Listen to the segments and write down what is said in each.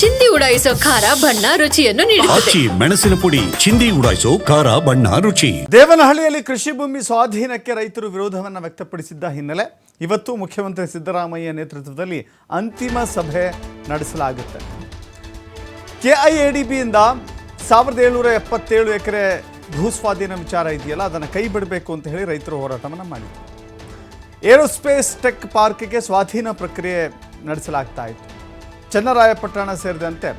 ಚಿಂದಿ ಉಡಾಯಿಸೋ ಖಾರ ಬಣ್ಣ ರುಚಿಯನ್ನು ನೀಡುತ್ತದೆ. ಮೆಣಸಿನ ಪುಡಿ ಚಿಂದಿ ಉಡಾಯಿಸೋ ಖಾರ ಬಣ್ಣ ರುಚಿ. ದೇವನಹಳ್ಳಿಯಲ್ಲಿ ಕೃಷಿ ಭೂಮಿ ಸ್ವಾಧೀನಕ್ಕೆ ರೈತರು ವಿರೋಧವನ್ನು ವ್ಯಕ್ತಪಡಿಸಿದ್ದ ಹಿನ್ನೆಲೆ ಇವತ್ತು ಮುಖ್ಯಮಂತ್ರಿ ಸಿದ್ದರಾಮಯ್ಯ ನೇತೃತ್ವದಲ್ಲಿ ಅಂತಿಮ ಸಭೆ ನಡೆಸಲಾಗುತ್ತೆ. ಕೆಐಎಡಿಬಿಯಿಂದ 1777 ಎಕರೆ ಭೂಸ್ವಾಧೀನ ವಿಚಾರ ಇದೆಯಲ್ಲ, ಅದನ್ನು ಕೈ ಬಿಡಬೇಕು ಅಂತ ಹೇಳಿ ರೈತರು ಹೋರಾಟವನ್ನು ಮಾಡಿದರು. ಏರೋಸ್ಪೇಸ್ ಟೆಕ್ ಪಾರ್ಕ್ಗೆ ಸ್ವಾಧೀನ ಪ್ರಕ್ರಿಯೆ ನಡೆಸಲಾಗ್ತಾ ಇತ್ತು. ಚನ್ನರಾಯಪಟ್ಟಣ ಸೇರಿದಂತೆ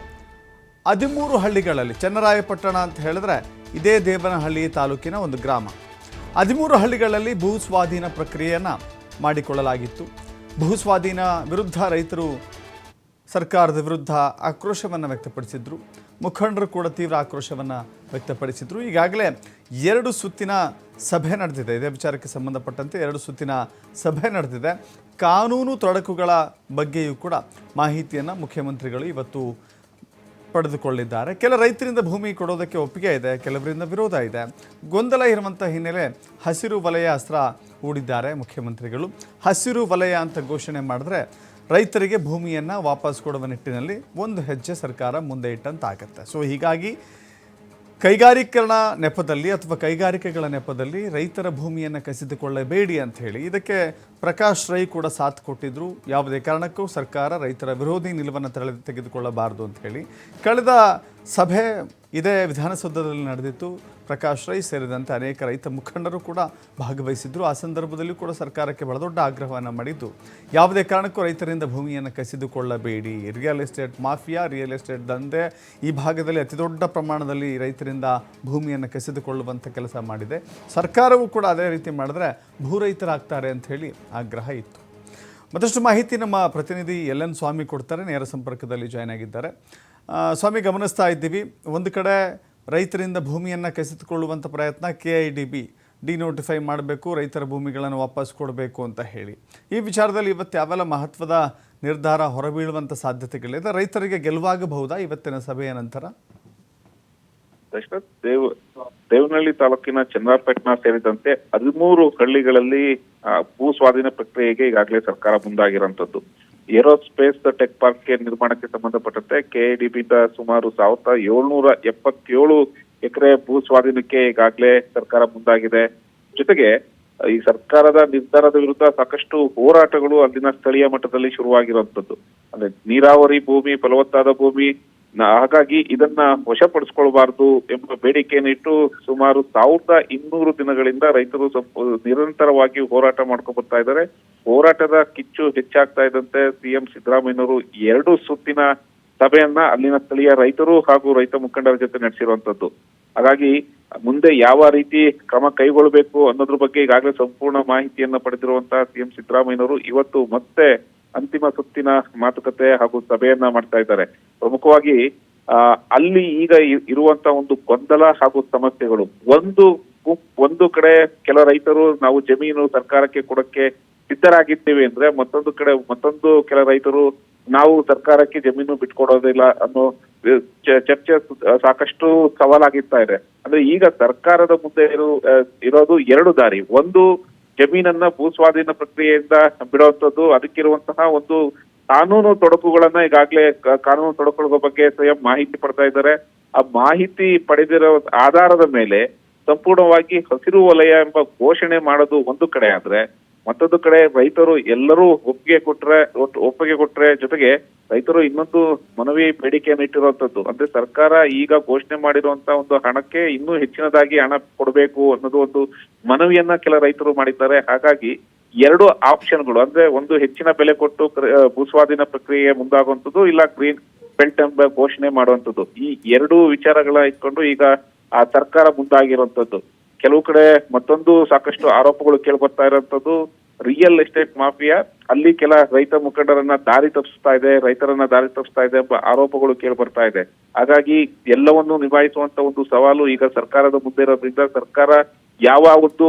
13 ಹಳ್ಳಿಗಳಲ್ಲಿ, ಚನ್ನರಾಯಪಟ್ಟಣ ಅಂತ ಹೇಳಿದ್ರೆ ಇದೇ ದೇವನಹಳ್ಳಿ ತಾಲೂಕಿನ ಒಂದು ಗ್ರಾಮ, 13 ಹಳ್ಳಿಗಳಲ್ಲಿ ಭೂ ಸ್ವಾಧೀನ ಪ್ರಕ್ರಿಯೆಯನ್ನು ಮಾಡಿಕೊಳ್ಳಲಾಗಿತ್ತು. ಭೂ ಸ್ವಾಧೀನ ವಿರುದ್ಧ ರೈತರು ಸರ್ಕಾರದ ವಿರುದ್ಧ ಆಕ್ರೋಶವನ್ನು ವ್ಯಕ್ತಪಡಿಸಿದ್ರು. ಮುಖಂಡರು ಕೂಡ ತೀವ್ರ ಆಕ್ರೋಶವನ್ನು ವ್ಯಕ್ತಪಡಿಸಿದ್ರು. ಈಗಾಗಲೇ 2 ಸುತ್ತಿನ ಸಭೆ ನಡೆದಿದೆ. ಇದೇ ವಿಚಾರಕ್ಕೆ ಸಂಬಂಧಪಟ್ಟಂತೆ 2 ಸುತ್ತಿನ ಸಭೆ ನಡೆದಿದೆ. ಕಾನೂನು ತೊಡಕುಗಳ ಬಗ್ಗೆಯೂ ಕೂಡ ಮಾಹಿತಿಯನ್ನು ಮುಖ್ಯಮಂತ್ರಿಗಳು ಇವತ್ತು ಪಡೆದುಕೊಳ್ಳಿದ್ದಾರೆ. ಕೆಲ ರೈತರಿಂದ ಭೂಮಿ ಕೊಡೋದಕ್ಕೆ ಒಪ್ಪಿಗೆ ಇದೆ, ಕೆಲವರಿಂದ ವಿರೋಧ ಇದೆ. ಗೊಂದಲ ಇರುವಂಥ ಹಿನ್ನೆಲೆ ಹಸಿರು ವಲಯ ಅಸ್ತ್ರ ಹೂಡಿದ್ದಾರೆ ಮುಖ್ಯಮಂತ್ರಿಗಳು. ಹಸಿರು ವಲಯ ಅಂತ ಘೋಷಣೆ ಮಾಡಿದ್ರೆ ರೈತರಿಗೆ ಭೂಮಿಯನ್ನು ವಾಪಸ್ ಕೊಡುವ ನಿಟ್ಟಿನಲ್ಲಿ ಒಂದು ಹೆಜ್ಜೆ ಸರ್ಕಾರ ಮುಂದೆ ಇಟ್ಟಂತಾಗತ್ತೆ. ಸೊ ಹೀಗಾಗಿ ಕೈಗಾರೀಕರಣ ನೆಪದಲ್ಲಿ ಅಥವಾ ಕೈಗಾರಿಕೆಗಳ ನೆಪದಲ್ಲಿ ರೈತರ ಭೂಮಿಯನ್ನು ಕಸಿದುಕೊಳ್ಳಬೇಡಿ ಅಂತ ಹೇಳಿ ಇದಕ್ಕೆ ಪ್ರಕಾಶ್ ರೈ ಕೂಡ ಸಾಥ್ ಕೊಟ್ಟಿದ್ರು. ಯಾವುದೇ ಕಾರಣಕ್ಕೂ ಸರ್ಕಾರ ರೈತರ ವಿರೋಧಿ ನಿಲುವನ್ನು ತೆಗೆದುಕೊಳ್ಳಬಾರದು ಅಂತ ಹೇಳಿ ಕಳೆದ ಸಭೆ ಇದೇ ವಿಧಾನಸೌಧದಲ್ಲಿ ನಡೆದಿತ್ತು. ಪ್ರಕಾಶ್ ರೈ ಸೇರಿದಂತೆ ಅನೇಕ ರೈತ ಮುಖಂಡರು ಕೂಡ ಭಾಗವಹಿಸಿದ್ರು. ಆ ಸಂದರ್ಭದಲ್ಲೂ ಕೂಡ ಸರ್ಕಾರಕ್ಕೆ ಬಹಳ ದೊಡ್ಡ ಆಗ್ರಹವನ್ನು ಮಾಡಿದ್ದು, ಯಾವುದೇ ಕಾರಣಕ್ಕೂ ರೈತರಿಂದ ಭೂಮಿಯನ್ನು ಕಸಿದುಕೊಳ್ಳಬೇಡಿ. Real estate mafia, real estate ದಂಧೆ ಈ ಭಾಗದಲ್ಲಿ ಅತಿ ದೊಡ್ಡ ಪ್ರಮಾಣದಲ್ಲಿ ರೈತರಿಂದ ಭೂಮಿಯನ್ನು ಕಸಿದುಕೊಳ್ಳುವಂಥ ಕೆಲಸ ಮಾಡಿದೆ. ಸರ್ಕಾರವೂ ಕೂಡ ಅದೇ ರೀತಿ ಮಾಡಿದ್ರೆ ಭೂ ರೈತರಾಗ್ತಾರೆ ಅಂತ ಹೇಳಿ ಆಗ್ರಹ ಇತ್ತು. ಮತ್ತಷ್ಟು ಮಾಹಿತಿ ನಮ್ಮ ಪ್ರತಿನಿಧಿ LN ಸ್ವಾಮಿ ಕೊಡ್ತಾರೆ, ನೇರ ಸಂಪರ್ಕದಲ್ಲಿ ಜಾಯ್ನ್ ಆಗಿದ್ದಾರೆ. ಸ್ವಾಮಿ, ಗಮನಿಸ್ತಾ ಇದ್ದೀವಿ, ಒಂದು ಕಡೆ ರೈತರಿಂದ ಭೂಮಿಯನ್ನು ಕಸಿದುಕೊಳ್ಳುವಂಥ ಪ್ರಯತ್ನ, KIDB ಡಿನೋಟಿಫೈ ಮಾಡಬೇಕು, ರೈತರ ಭೂಮಿಗಳನ್ನು ವಾಪಸ್ ಕೊಡಬೇಕು ಅಂತ ಹೇಳಿ ಈ ವಿಚಾರದಲ್ಲಿ ಇವತ್ತು ಯಾವೆಲ್ಲ ಮಹತ್ವದ ನಿರ್ಧಾರ ಹೊರಬೀಳುವಂಥ ಸಾಧ್ಯತೆಗಳಿದೆ? ರೈತರಿಗೆ ಗೆಲುವಾಗಬಹುದಾ ಇವತ್ತಿನ ಸಭೆಯ ನಂತರ? ದೇವನಹಳ್ಳಿ ತಾಲೂಕಿನ ಚನ್ನರಾಯಪಟ್ಟಣ ಸೇರಿದಂತೆ 13 ಹಳ್ಳಿಗಳಲ್ಲಿ ಭೂ ಸ್ವಾಧೀನ ಪ್ರಕ್ರಿಯೆಗೆ ಈಗಾಗಲೇ ಸರ್ಕಾರ ಮುಂದಾಗಿರುವಂತದ್ದು. ಏರೋಸ್ಪೇಸ್ ಟೆಕ್ ಪಾರ್ಕ್ ನಿರ್ಮಾಣಕ್ಕೆ ಸಂಬಂಧಪಟ್ಟಂತೆ KIDB ಸುಮಾರು 1777 ಎಕರೆ ಭೂ ಸ್ವಾಧೀನಕ್ಕೆ ಈಗಾಗಲೇ ಸರ್ಕಾರ ಮುಂದಾಗಿದೆ. ಜೊತೆಗೆ ಈ ಸರ್ಕಾರದ ನಿರ್ಧಾರದ ವಿರುದ್ಧ ಸಾಕಷ್ಟು ಹೋರಾಟಗಳು ಅಲ್ಲಿನ ಸ್ಥಳೀಯ ಮಟ್ಟದಲ್ಲಿ ಶುರುವಾಗಿರುವಂತದ್ದು. ಅಂದ್ರೆ ನೀರಾವರಿ ಭೂಮಿ, ಫಲವತ್ತಾದ ಭೂಮಿ, ಹಾಗಾಗಿ ಇದನ್ನ ವಶಪಡಿಸ್ಕೊಳ್ಬಾರ್ದು ಎಂಬ ಬೇಡಿಕೆಯನ್ನು ಇಟ್ಟು ಸುಮಾರು 1200 ದಿನಗಳಿಂದ ರೈತರು ನಿರಂತರವಾಗಿ ಹೋರಾಟ ಮಾಡ್ಕೊಂಡು ಬರ್ತಾ ಇದ್ದಾರೆ. ಹೋರಾಟದ ಕಿಚ್ಚು ಹೆಚ್ಚಾಗ್ತಾ ಇದ್ದಂತೆ CM ಸಿದ್ದರಾಮಯ್ಯನವರು 2 ಸುತ್ತಿನ ಸಭೆಯನ್ನ ಅಲ್ಲಿನ ಸ್ಥಳೀಯ ರೈತರು ಹಾಗೂ ರೈತ ಮುಖಂಡರ ಜೊತೆ ನಡೆಸಿರುವಂತದ್ದು. ಹಾಗಾಗಿ ಮುಂದೆ ಯಾವ ರೀತಿ ಕ್ರಮ ಕೈಗೊಳ್ಳಬೇಕು ಅನ್ನೋದ್ರ ಬಗ್ಗೆ ಈಗಾಗಲೇ ಸಂಪೂರ್ಣ ಮಾಹಿತಿಯನ್ನ ಪಡೆದಿರುವಂತಹ CM ಸಿದ್ದರಾಮಯ್ಯನವರು ಇವತ್ತು ಮತ್ತೆ ಅಂತಿಮ ಸುತ್ತಿನ ಮಾತುಕತೆ ಹಾಗೂ ಸಭೆಯನ್ನ ಮಾಡ್ತಾ ಇದ್ದಾರೆ. ಪ್ರಮುಖವಾಗಿ ಅಲ್ಲಿ ಈಗ ಇರುವಂತ ಒಂದು ಗೊಂದಲ ಹಾಗೂ ಸಮಸ್ಯೆಗಳು, ಒಂದು ಕಡೆ ಕೆಲ ರೈತರು ನಾವು ಜಮೀನು ಸರ್ಕಾರಕ್ಕೆ ಕೊಡಕ್ಕೆ ಸಿದ್ಧರಾಗಿದ್ದೇವೆ ಅಂದ್ರೆ, ಮತ್ತೊಂದು ಕೆಲ ರೈತರು ನಾವು ಸರ್ಕಾರಕ್ಕೆ ಜಮೀನು ಬಿಟ್ಕೊಡೋದಿಲ್ಲ ಅನ್ನೋ ಚರ್ಚೆ ಸಾಕಷ್ಟು ಸವಾಲಾಗಿರ್ತಾ ಇದೆ. ಅಂದ್ರೆ ಈಗ ಸರ್ಕಾರದ ಮುಂದೆ ಇರೋದು 2 ದಾರಿ. ಒಂದು, ಜಮೀನನ್ನ ಭೂ ಸ್ವಾಧೀನ ಪ್ರಕ್ರಿಯೆಯಿಂದ ಬಿಡುವಂತದ್ದು, ಅದಕ್ಕಿರುವಂತಹ ಒಂದು ಕಾನೂನು ತೊಡಕುಗಳನ್ನ ಈಗಾಗಲೇ ಕಾನೂನು ತೊಡಕುಗಳ ಬಗ್ಗೆ ಸ್ವಯಂ ಮಾಹಿತಿ ಪಡ್ತಾ ಇದ್ದಾರೆ. ಆ ಮಾಹಿತಿ ಪಡೆದಿರೋ ಆಧಾರದ ಮೇಲೆ ಸಂಪೂರ್ಣವಾಗಿ ಹಸಿರು ವಲಯ ಎಂಬ ಘೋಷಣೆ ಮಾಡೋದು ಒಂದು ಕಡೆ ಆದ್ರೆ, ಮತ್ತೊಂದು ಕಡೆ ರೈತರು ಎಲ್ಲರೂ ಒಪ್ಪಿಗೆ ಕೊಟ್ರೆ ಜೊತೆಗೆ ರೈತರು ಇನ್ನೊಂದು ಮನವಿ ಬೇಡಿಕೆಯನ್ನು ಇಟ್ಟಿರುವಂತದ್ದು. ಅಂದ್ರೆ ಸರ್ಕಾರ ಈಗ ಘೋಷಣೆ ಮಾಡಿರುವಂತ ಒಂದು ಹಣಕ್ಕೆ ಇನ್ನೂ ಹೆಚ್ಚಿನದಾಗಿ ಹಣ ಕೊಡಬೇಕು ಅನ್ನೋದು ಒಂದು ಮನವಿಯನ್ನ ಕೆಲ ರೈತರು ಮಾಡಿದ್ದಾರೆ. ಹಾಗಾಗಿ 2 ಆಪ್ಷನ್ಗಳು, ಅಂದ್ರೆ ಒಂದು ಹೆಚ್ಚಿನ ಬೆಲೆ ಕೊಟ್ಟು ಭೂಸ್ವಾಧೀನ ಪ್ರಕ್ರಿಯೆಗೆ ಮುಂದಾಗುವಂಥದ್ದು, ಇಲ್ಲ ಗ್ರೀನ್ ಬೆಲ್ಟ್ ಎಂಬ ಘೋಷಣೆ ಮಾಡುವಂಥದ್ದು. ಈ 2 ವಿಚಾರಗಳ ಇಟ್ಕೊಂಡು ಈಗ ಆ ಸರ್ಕಾರ ಮುಂದಾಗಿರುವಂತದ್ದು. ಕೆಲವು ಕಡೆ ಮತ್ತೊಂದು ಸಾಕಷ್ಟು ಆರೋಪಗಳು ಕೇಳ್ಬರ್ತಾ ಇರುವಂತದ್ದು, ರಿಯಲ್ ಎಸ್ಟೇಟ್ ಮಾಫಿಯಾ ಅಲ್ಲಿ ಕೆಲ ರೈತ ಮುಖಂಡರನ್ನ ರೈತರನ್ನ ದಾರಿ ತಪ್ಪಿಸ್ತಾ ಇದೆ ಎಂಬ ಆರೋಪಗಳು ಕೇಳ್ಬರ್ತಾ ಇದೆ. ಹಾಗಾಗಿ ಎಲ್ಲವನ್ನು ನಿಭಾಯಿಸುವಂತ ಒಂದು ಸವಾಲು ಈಗ ಸರ್ಕಾರದ ಮುಂದೆ ಇರೋದ್ರಿಂದ ಸರ್ಕಾರ ಯಾವ ಒಂದು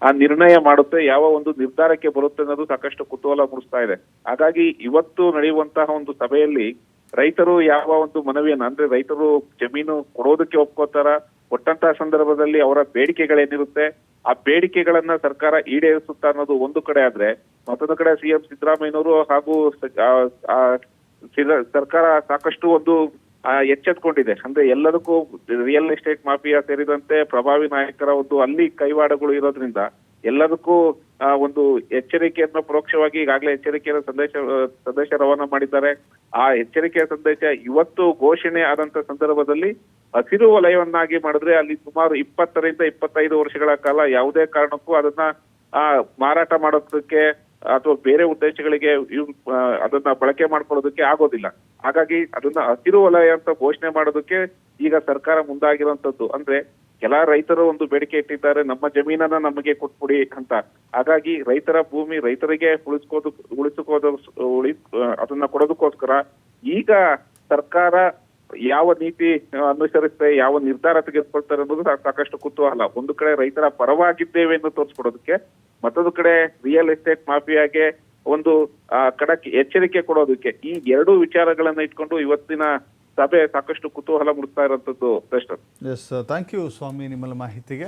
ಆ ನಿರ್ಣಯ ಮಾಡುತ್ತೆ, ಯಾವ ಒಂದು ನಿರ್ಧಾರಕ್ಕೆ ಬರುತ್ತೆ ಅನ್ನೋದು ಸಾಕಷ್ಟು ಕುತೂಹಲ ಮೂಡಿಸ್ತಾ ಇದೆ. ಹಾಗಾಗಿ ಇವತ್ತು ನಡೆಯುವಂತಹ ಒಂದು ಸಭೆಯಲ್ಲಿ ರೈತರು ಯಾವ ಒಂದು ಮನವಿಯನ್ನ, ಅಂದ್ರೆ ರೈತರು ಜಮೀನು ಕೊಡೋದಕ್ಕೆ ಒಪ್ಕೋತಾರ, ಕೊಟ್ಟಂತಹ ಸಂದರ್ಭದಲ್ಲಿ ಅವರ ಬೇಡಿಕೆಗಳೇನಿರುತ್ತೆ ಆ ಬೇಡಿಕೆಗಳನ್ನ ಸರ್ಕಾರ ಈಡೇರಿಸುತ್ತಾ ಅನ್ನೋದು ಒಂದು ಕಡೆ ಆದ್ರೆ, ಮತ್ತೊಂದು ಕಡೆ CM ಸಿದ್ದರಾಮಯ್ಯನವರು ಹಾಗೂ ಸರ್ಕಾರ ಸಾಕಷ್ಟು ಒಂದು ಎಚ್ಚೆತ್ಕೊಂಡಿದೆ. ಅಂದ್ರೆ ಎಲ್ಲದಕ್ಕೂ ರಿಯಲ್ ಎಸ್ಟೇಟ್ ಮಾಫಿಯಾ ಸೇರಿದಂತೆ ಪ್ರಭಾವಿ ನಾಯಕರ ಒಂದು ಅಲ್ಲಿ ಕೈವಾಡಗಳು ಇರೋದ್ರಿಂದ ಎಲ್ಲದಕ್ಕೂ ಒಂದು ಎಚ್ಚರಿಕೆಯನ್ನು ಪರೋಕ್ಷವಾಗಿ ಈಗಾಗಲೇ ಎಚ್ಚರಿಕೆಯ ಸಂದೇಶ ರವಾನಾ ಮಾಡಿದ್ದಾರೆ. ಆ ಎಚ್ಚರಿಕೆಯ ಸಂದೇಶ ಇವತ್ತು ಘೋಷಣೆ ಆದಂತ ಸಂದರ್ಭದಲ್ಲಿ ಹಸಿರು ವಲಯವನ್ನಾಗಿ ಮಾಡಿದ್ರೆ ಅಲ್ಲಿ ಸುಮಾರು 20 ರಿಂದ 25 ವರ್ಷಗಳ ಕಾಲ ಯಾವುದೇ ಕಾರಣಕ್ಕೂ ಅದನ್ನ ಮಾರಾಟ ಮಾಡೋದಕ್ಕೆ ಅಥವಾ ಬೇರೆ ಉದ್ದೇಶಗಳಿಗೆ ಅದನ್ನ ಬಳಕೆ ಮಾಡ್ಕೊಳ್ಳೋದಕ್ಕೆ ಆಗೋದಿಲ್ಲ. ಹಾಗಾಗಿ ಅದನ್ನ ಹಸಿರು ವಲಯ ಅಂತ ಘೋಷಣೆ ಮಾಡೋದಕ್ಕೆ ಈಗ ಸರ್ಕಾರ ಮುಂದಾಗಿರುವಂತದ್ದು. ಅಂದ್ರೆ ಕೆಲ ರೈತರು ಒಂದು ಬೇಡಿಕೆ ಇಟ್ಟಿದ್ದಾರೆ, ನಮ್ಮ ಜಮೀನನ್ನ ನಮಗೆ ಕೊಟ್ಬಿಡಿ ಅಂತ. ಹಾಗಾಗಿ ರೈತರ ಭೂಮಿ ರೈತರಿಗೆ ಅದನ್ನ ಕೊಡೋದಕ್ಕೋಸ್ಕರ ಈಗ ಸರ್ಕಾರ ಯಾವ ನೀತಿ ಅನುಸರಿಸುತ್ತೆ, ಯಾವ ನಿರ್ಧಾರ ತೆಗೆದುಕೊಳ್ತಾರೆ ಅನ್ನೋದು ಸಾಕಷ್ಟು ಕುತೂಹಲ. ಒಂದು ಕಡೆ ರೈತರ ಪರವಾಗಿದ್ದೇವೆ ಎಂದು ತೋರಿಸ್ಕೊಡೋದಕ್ಕೆ, ಮತ್ತೊಂದು ಕಡೆ ರಿಯಲ್ ಎಸ್ಟೇಟ್ ಮಾಫಿಯಾಗೆ ಒಂದು ಖಡಕ್ ಎಚ್ಚರಿಕೆ ಕೊಡೋದಕ್ಕೆ, ಈ ಎರಡೂ ವಿಚಾರಗಳನ್ನ ಇಟ್ಕೊಂಡು ಇವತ್ತಿನ ಸಭೆ ಸಾಕಷ್ಟು ಕುತೂಹಲ ಮೂಡಿಸ್ತಾ ಇರುವಂತದ್ದು. ಎಸ್, ಥ್ಯಾಂಕ್ ಯು ಸ್ವಾಮಿ ನಿಮ್ಮಲ್ಲ ಮಾಹಿತಿಗೆ.